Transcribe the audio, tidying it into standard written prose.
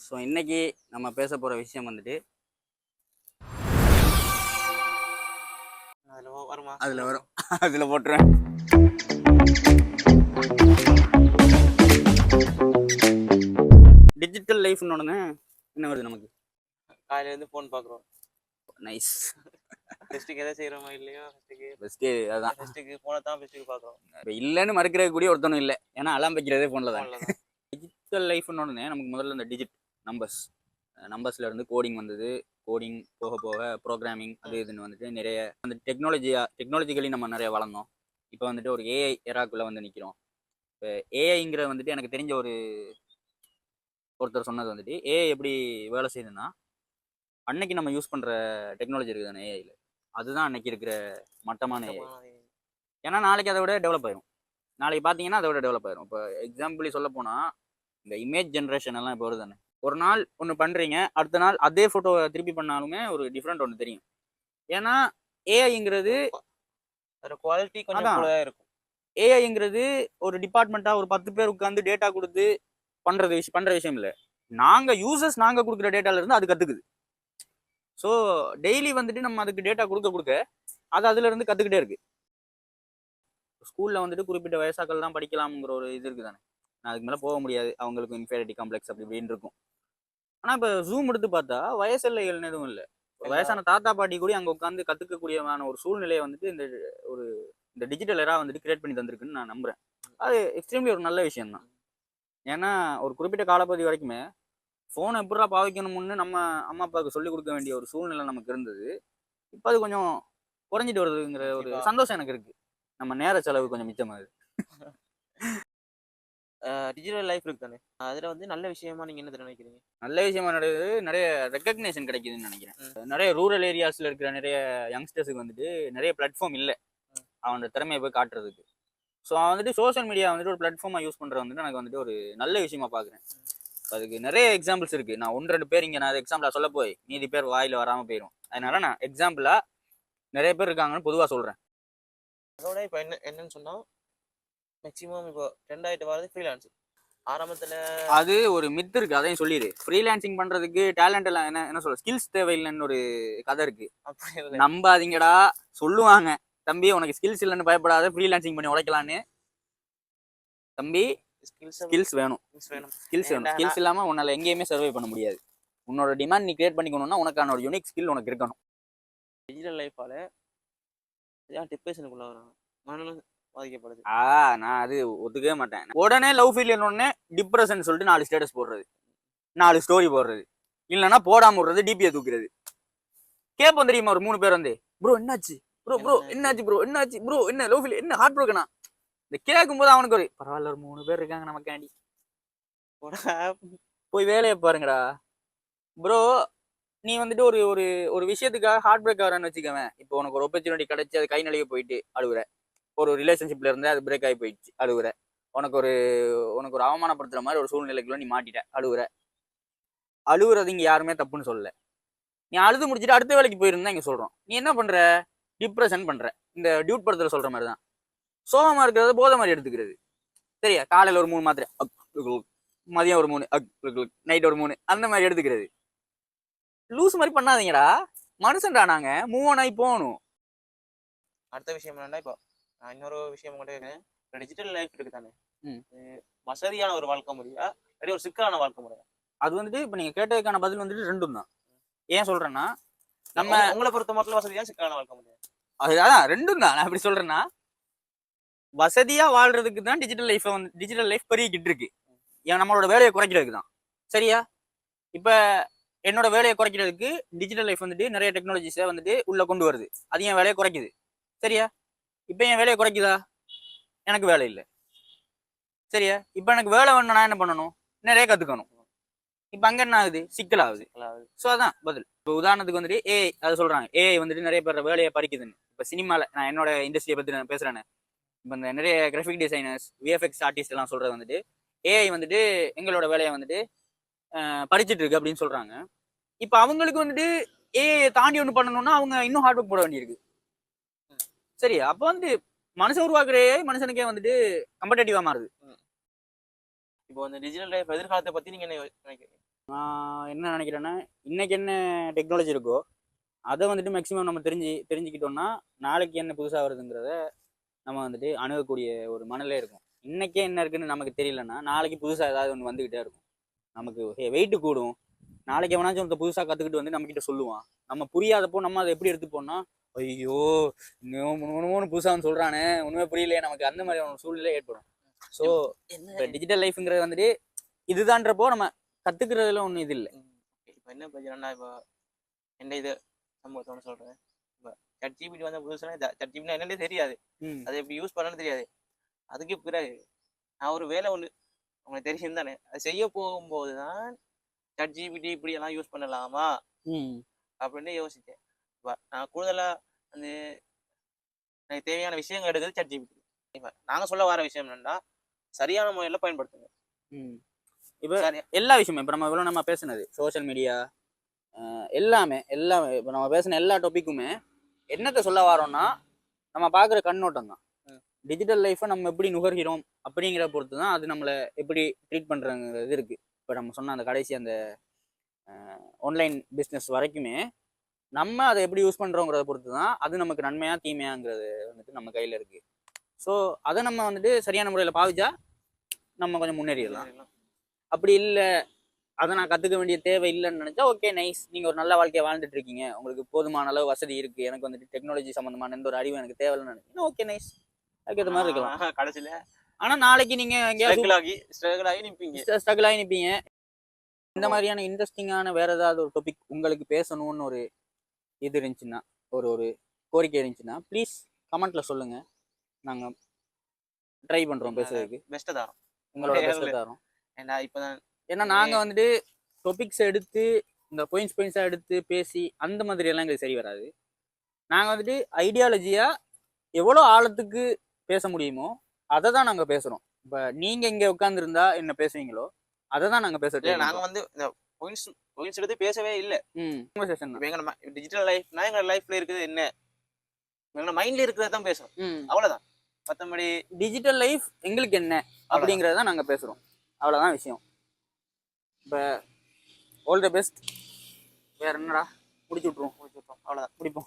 So இன்னைக்கு நம்ம பேச போகிற விஷயம் வந்துட்டு அதில் வரும் அதில் போட்டுருவேன். டிஜிட்டல் லைஃப்னு ஒன்று என்ன வருது நமக்கு? காலையிலேருந்து ஃபோன் பார்க்குறோம். நைஸ். ஃபெஸ்ட்டுக்கு எதை செய்கிறோமோ இல்லையோ ஃபஸ்ட்டு அதான் ஃபெஸ்ட்டுக்கு ஃபோனை தான் ஃபெஸ்ட்டுக்கு பார்க்குறோம். இப்போ இல்லைன்னு மறுக்கிறக்கூடிய ஒருத்தனும் இல்லை, ஏன்னா அலாம் வைக்கிறதே ஃபோனில் தான். டிஜிட்டல் லைஃப்னு ஒன்று நமக்கு முதல்ல இந்த டிஜிட் நம்பர்ஸில் இருந்து கோடிங் வந்தது. கோடிங் போக போக ப்ரோக்ராமிங் அது இதுன்னு வந்துட்டு நிறைய அந்த டெக்னாலஜிக்கலி நம்ம நிறைய வளர்ந்தோம். இப்போ வந்துட்டு ஒரு ஏஐ எராக்குள்ளே வந்து நிற்கிறோம். இப்போ ஏஐங்கிற வந்துட்டு எனக்கு தெரிஞ்ச ஒருத்தர் சொன்னது வந்துட்டு ஏஐ எப்படி வேலை செய்யுதுன்னா, அன்னைக்கு நம்ம யூஸ் பண்ணுற டெக்னாலஜி இருக்குது தானே ஏஐயில், அதுதான் அன்னைக்கு இருக்கிற மட்டமான ஏஐ. ஏன்னா நாளைக்கு அதை விட டெவலப் ஆயிரும். நாளைக்கு பார்த்தீங்கன்னா அதை விட டெவலப் ஆயிரும். இப்போ எக்ஸாம்பிளி சொல்ல போனால் இந்த இமேஜ் ஜென்ரேஷன் எல்லாம் இப்போ வருது தானே. ஒரு நாள் ஒன்று பண்ணுறீங்க, அடுத்த நாள் அதே ஃபோட்டோவை திருப்பி பண்ணாலுமே ஒரு டிஃப்ரெண்ட் ஒன்று தெரியும். ஏன்னா ஏஐங்கிறது குவாலிட்டி கொஞ்சம் இருக்கும். ஏஐங்கிறது ஒரு டிபார்ட்மெண்ட்டாக ஒரு 10 பேர் உட்காந்து டேட்டா கொடுத்து பண்ணுற விஷயம் இல்லை. நாங்கள் கொடுக்குற டேட்டால இருந்து அது கற்றுக்குது. ஸோ டெய்லி வந்துட்டு நம்ம அதுக்கு டேட்டா கொடுக்க அது அதுல இருந்து கற்றுக்கிட்டே இருக்கு. ஸ்கூலில் வந்துட்டு குறிப்பிட்ட வயசாக்கள் தான் படிக்கலாம்ங்கிற ஒரு இது இருக்குது தானே. அதுக்கு மேலே போக முடியாது, அவங்களுக்கு இன்ஃபீரியாரிட்டி காம்ப்ளெக்ஸ் அப்படி இப்படின்னு இருக்கும். ஆனால் இப்போ ஜூம் எடுத்து பார்த்தா வயசெல்லைகள்னு எதுவும் இல்லை. வயசான தாத்தா பாட்டி கூட அங்கே உட்காந்து கற்றுக்கக்கூடியமான ஒரு சூழ்நிலையை வந்துட்டு இந்த டிஜிட்டல் எரா வந்துட்டு கிரியேட் பண்ணி தந்திருக்குன்னு நான் நம்புகிறேன். அது எக்ஸ்ட்ரீம்லி ஒரு நல்ல விஷயம் தான். ஏன்னா ஒரு குறிப்பிட்ட காலப்பகுதி வரைக்குமே ஃபோனை எப்படா பாவிக்கணும்னு நம்ம அம்மா அப்பாவுக்கு சொல்லிக் கொடுக்க வேண்டிய ஒரு சூழ்நிலை நமக்கு இருந்தது. இப்போ அது கொஞ்சம் குறைஞ்சிட்டு வருதுங்கிற ஒரு சந்தோஷம் எனக்கு இருக்குது. நம்ம நேர செலவு கொஞ்சம் மிச்சமாகுது. டிஜிட்டல் லைஃப் இருக்கு தானே, அதில் வந்து நல்ல விஷயமா நீங்கள் என்ன நினைக்கிறீங்க? நல்ல விஷயமா நடக்குது, நிறைய ரெக்கக்னேஷன் கிடைக்குதுன்னு நினைக்கிறேன். நிறைய ரூரல் ஏரியாஸில் இருக்கிற நிறைய யங்ஸ்டர்ஸுக்கு வந்துட்டு நிறைய பிளாட்ஃபார்ம் இல்லை அவனோட திறமையை போய் காட்டுறதுக்கு. ஸோ அவன் வந்துட்டு சோஷியல் மீடியா வந்துட்டு ஒரு பிளாட்ஃபார்மாக யூஸ் பண்ணுறது வந்துட்டு எனக்கு வந்துட்டு ஒரு நல்ல விஷயமா பார்க்குறேன். அதுக்கு நிறைய எக்ஸாம்பிள்ஸ் இருக்குது. நான் 1-2 பேர் இங்கே நான் எக்ஸாம்பிளாக சொல்ல போய் மீதி பேர் வாயில் வராமல் போயிடும். அதனால நான் எக்ஸாம்பிளாக நிறைய பேர் இருக்காங்கன்னு பொதுவாக சொல்கிறேன். அதோட இப்போ என்னன்னு சொன்னால் மேக்ஸிமம் இப்போ ட்ரெண்ட் ஆகிட்டு வரது ஃப்ரீலான்சிங். ஆரம்பத்தில் அது ஒரு மித்து இருக்குது, அதையும் சொல்லிடு. ஃப்ரீலான்சிங் பண்ணுறதுக்கு டேலண்ட் எல்லாம் என்ன சொல்ல, ஸ்கில்ஸ் தேவையில்லைன்னு ஒரு கதை இருக்குது. அப்படி நம்பாதீங்கடா, சொல்லுவாங்க தம்பி உனக்கு ஸ்கில்ஸ் இல்லைன்னு பயப்படாத, ஃப்ரீலான்சிங் பண்ணி உழைக்கலான்னு. தம்பி ஸ்கில்ஸ் வேணும். ஸ்கில்ஸ் இல்லாமல் உன்னால் எங்கேயுமே சர்வை பண்ண முடியாது. உன்னோட டிமாண்ட் நீ கிரியேட் பண்ணிக்கணும்னா உனக்கான ஒரு யூனிக் ஸ்கில் உனக்கு இருக்கணும். டிஜிட்டல் லைஃபால் டிப்ரெஷனுக்குள்ள வராங்க, மனநலம் பாதிக்கப்படுது. நான் அது ஒத்துக்கவே மாட்டேன். உடனே லவ் ஃபெயிலியர்னு டிப்ரெஷன் சொல்லிட்டு 4 ஸ்டேட்டஸ் போடுறது, 4 ஸ்டோரி போடுறது, இல்லைன்னா போடாம விடுறது, டிபியை தூக்குறது. கேட்போம் தெரியுமா ஒரு 3 பேர் வந்து, ப்ரோ என்னாச்சு ப்ரோ என்னாச்சு ப்ரோ என்னாச்சு ப்ரோ என்ன லவ் ஃபெயிலியர் என்ன ஹார்ட் ப்ரோக்கனா. இந்த கேட்கும் போது அவனுக்கு ஒரு பரவாயில்ல, ஒரு 3 பேர் இருக்காங்க நமக்காண்டி, போய் வேலையை பாருங்கடா ப்ரோ. நீ வந்துட்டு ஒரு ஒரு ஒரு விஷயத்துக்காக ஹார்ட் பிரேக் ஆகிறான்னு வச்சுக்கவேன். இப்போ உனக்கு ஒரு ஆப்பர்ச்சுனிட்டி கிடைச்சி அது கை நழுவி போயிட்டு அழுகுற, ஒரு ரிலேஷன்ஷிப்ல இருந்து அது பிரேக் ஆகி போயிடுச்சு அழுகுற, உனக்கு ஒரு அவமானப்படுத்துற மாதிரி ஒரு சூழ்நிலைக்குள்ள நீ மாட்டிட்ட அழுகுறது இங்க யாருமே தப்புன்னு சொல்லல. நீ அழுது முடிச்சுட்டு அடுத்த வேலைக்கு போயிருந்தா இங்க சொல்றோம். நீ என்ன பண்ற, டிப்ரெஷன் பண்ற. இந்த டியூட் படத்துல சொல்ற மாதிரி தான், சோகமா இருக்கிறது போதை மாதிரி எடுத்துக்கிறது. சரியா, காலையில ஒரு 3 மாத்திரை, மதியம் ஒரு 3, நைட் ஒரு 3, அந்த மாதிரி எடுத்துக்கிறது. லூஸ் மாதிரி பண்ணாதீங்கடா, மனுஷன்டா நாங்க, மூவ் ஆன் ஆகி போகணும். அடுத்த விஷயம் என்னன்னா, இப்போ நான் இன்னொரு விஷயம் கூட இருக்கேன். இப்போ டிஜிட்டல் லைஃப் இருக்கு தானே, வசதியான ஒரு வாழ்க்கை முறையா இல்லாட்டி ஒரு சிக்கலான வாழ்க்கை முறையா? அது வந்துட்டு இப்போ நீங்க கேட்டதுக்கான பதில் வந்துட்டு ரெண்டும் தான். ஏன் சொல்றேன்னா, நம்ம உங்களை பொறுத்த மட்டும் வசதியான சிக்கலான வாழ்க்கை முறையா? அதுதான் ரெண்டும் தான். நான் எப்படி சொல்றேன்னா, வசதியா வாழ்றதுக்கு தான் டிஜிட்டல் லைஃப் பெருகிக்கிட்டு இருக்கு. ஏன் நம்மளோட வேலையை குறைக்கிறதுக்கு தான். சரியா, இப்ப என்னோட வேலையை குறைக்கிறதுக்கு டிஜிட்டல் லைஃப் வந்துட்டு நிறைய டெக்னாலஜிஸை வந்துட்டு உள்ள கொண்டு வருது. அது என் வேலையை குறைக்குது. சரியா, இப்போ என் வேலையை குறைக்குதா, எனக்கு வேலை இல்லை. சரியா, இப்போ எனக்கு வேலை வேணும்னா என்ன பண்ணணும், நிறைய கற்றுக்கணும். இப்போ அங்கே என்ன ஆகுது, சிக்கலாகுது. ஸோ அதான் பதில். இப்போ உதாரணத்துக்கு வந்துட்டு ஏஐ அதை சொல்கிறாங்க, ஏஐ வந்துட்டு நிறைய பேர் வேலையை பறிக்குதுன்னு. இப்போ சினிமாவில் நான் என்னோட இண்டஸ்ட்ரியை பற்றி நான் பேசுகிறேன்னு, இப்போ இந்த நிறைய கிராஃபிக் டிசைனர்ஸ், விஎஃப்எக்ஸ் ஆர்டிஸ்ட் எல்லாம் சொல்கிறது வந்துட்டு ஏஐ வந்துட்டு எங்களோட வேலையை வந்துட்டு பறிச்சிட்டு இருக்கு அப்படின்னு சொல்கிறாங்க. இப்போ அவங்களுக்கு வந்துட்டு ஏஐ தாண்டி ஒன்று பண்ணணும்னா அவங்க இன்னும் ஹார்ட் ஒர்க் போட வேண்டியிருக்கு. சரி, அப்போ வந்து மனுஷன் உருவாக்குற மனுஷனுக்கே வந்துட்டு கம்படேட்டிவா மாறுது. இப்போ அந்த டிஜிட்டல் லைஃப் எதிர்காலத்தை பத்தி நீங்க என்ன நினைக்கிறீங்க? நான் என்ன நினைக்கிறேன்னா, இன்னைக்கு என்ன டெக்னாலஜி இருக்கோ அதை வந்துட்டு மேக்ஸிமம் நம்ம தெரிஞ்சுக்கிட்டோம்னா நாளைக்கு என்ன புதுசாக வருதுங்கிறத நம்ம வந்துட்டு அணுகக்கூடிய ஒரு மனநிலை இருக்கும். இன்னைக்கே என்ன இருக்குன்னு நமக்கு தெரியலன்னா நாளைக்கு புதுசாக ஏதாவது ஒன்று வந்துக்கிட்டே இருக்கும். நமக்கு வெயிட்டு கூடும். நாளைக்கு எவனாச்சும் ஒருத்த புதுசாக கற்றுக்கிட்டு வந்து நம்மக்கிட்ட சொல்லுவான். நம்ம புரியாதப்போ நம்ம அதை எப்படி எடுத்துப்போம்னா, ஐயோ இன்னும் புதுசாக வந்து சொல்கிறானே ஒன்றுமே புரியலையே, நமக்கு அந்த மாதிரியான சூழ்நிலை ஏற்படும். ஸோ இப்போ டிஜிட்டல் லைஃப்ங்கிறது வந்துட்டு இதுதான்றப்போ நம்ம கற்றுக்கிறதுல ஒன்றும் இது இல்லை. இப்போ என்ன பிரச்சனைனா, இப்போ என்ன இது சம்பவத்தோட சொல்கிறேன். இப்போ ChatGPT வந்த புதுசுனா ChatGPT என்னன்னே தெரியாது, அதை எப்படி யூஸ் பண்ணணும்னு தெரியாது. அதுக்கு பிறகு நான் ஒரு வேலை ஒன்று உங்களுக்கு தெரியும் தானே, அது செய்ய போகும்போது தான் ChatGPT இப்படியெல்லாம் யூஸ் பண்ணலாமா அப்படின்னு யோசித்தேன். இப்போ நான் கூடுதலாக அந்த எனக்கு தேவையான விஷயங்கள் எடுக்கிறது ChatGPT. இப்போ நாங்கள் சொல்ல வர விஷயம் என்னன்னா, சரியான முறையில் பயன்படுத்துங்க. இப்போ எல்லா விஷயமும் இப்போ நம்ம இவ்வளோ நம்ம பேசுனது சோஷியல் மீடியா எல்லாமே இப்போ நம்ம பேசின எல்லா டாப்பிக்குமே என்னத்தை சொல்ல வரோம்னா, நம்ம பார்க்குற கண்ணோட்டம் தான். டிஜிட்டல் லைஃப்பை நம்ம எப்படி நுகர்கிறோம் அப்படிங்கிற பொறுத்து தான் அது நம்மளை எப்படி ட்ரீட் பண்ணுறங்கிறது இருக்குது. இப்போ நம்ம சொன்ன அந்த கடைசி அந்த ஆன்லைன் பிஸ்னஸ் வரைக்குமே நம்ம அதை எப்படி யூஸ் பண்ணுறோங்கிறத பொறுத்து தான் அது நமக்கு நன்மையாக தீமையாங்கிறது வந்துட்டு நம்ம கையில் இருக்குது. ஸோ அதை நம்ம வந்துட்டு சரியான முறையில் பாவிச்சா நம்ம கொஞ்சம் முன்னேறிடலாம். அப்படி இல்லை, அதை நான் கற்றுக்க வேண்டிய தேவை இல்லைன்னு நினச்சா ஓகே நைஸ், நீங்கள் ஒரு நல்ல வாழ்க்கையை வாழ்ந்துட்டு இருக்கீங்க, உங்களுக்கு போதுமான அளவு வசதி இருக்குது, எனக்கு வந்துட்டு டெக்னாலஜி சம்மந்தமான எந்த ஒரு அறிவும் எனக்கு தேவையில்லைன்னு நினைச்சீங்கன்னா ஓகே நைஸ், அதுக்கேற்ற மாதிரி இருக்கலாம் கடைசியில். ஆனால் நாளைக்கு நீங்கள் எங்கேயாவது ஸ்ட்ரகிள் ஆகி நிற்பீங்க. இந்த மாதிரியான இன்ட்ரெஸ்டிங்கான வேற ஏதாவது ஒரு டாபிக் உங்களுக்கு பேசணும்னு ஒரு இது இருந்துச்சுன்னா, ஒரு கோரிக்கை இருந்துச்சுன்னா ப்ளீஸ் கமெண்ட்டில் சொல்லுங்கள். நாங்கள் ட்ரை பண்ணுறோம் பேசுறதுக்கு. பெஸ்ட்டு தரோம், உங்களோட பெஸ்ட்டை தரோம். ஏன்னா நாங்கள் வந்துட்டு டாபிக்ஸ் எடுத்து இந்த பாயிண்ட்ஸாக எடுத்து பேசி அந்த மாதிரியெல்லாம் எங்களுக்கு சரி வராது. நாங்கள் வந்துட்டு ஐடியாலஜியாக எவ்வளோ ஆழத்துக்கு பேச முடியுமோ அதை தான் நாங்கள் பேசுகிறோம். இப்போ நீங்கள் இங்கே உட்காந்துருந்தா என்ன பேசுவீங்களோ அதை தான் நாங்கள் பேசுகிறோம். நாங்கள் வந்து இந்த பாயிண்ட்ஸ் எடுத்து பேசவே இல்லை. எங்கள் டிஜிட்டல் லைஃப்னா எங்கள் லைஃப்பில் இருக்குது என்ன, எங்கள் மைண்டில் இருக்கிறத தான் பேசுகிறோம், அவ்வளோதான். மற்றபடி டிஜிட்டல் லைஃப் எங்களுக்கு என்ன அப்படிங்கிறத தான் நாங்கள் பேசுகிறோம், அவ்வளோதான் விஷயம். இப்போ ஆல் தி பெஸ்ட். வேறு என்னடா முடிச்சு விட்ருவோம், அவ்வளோதான், முடிப்போம்.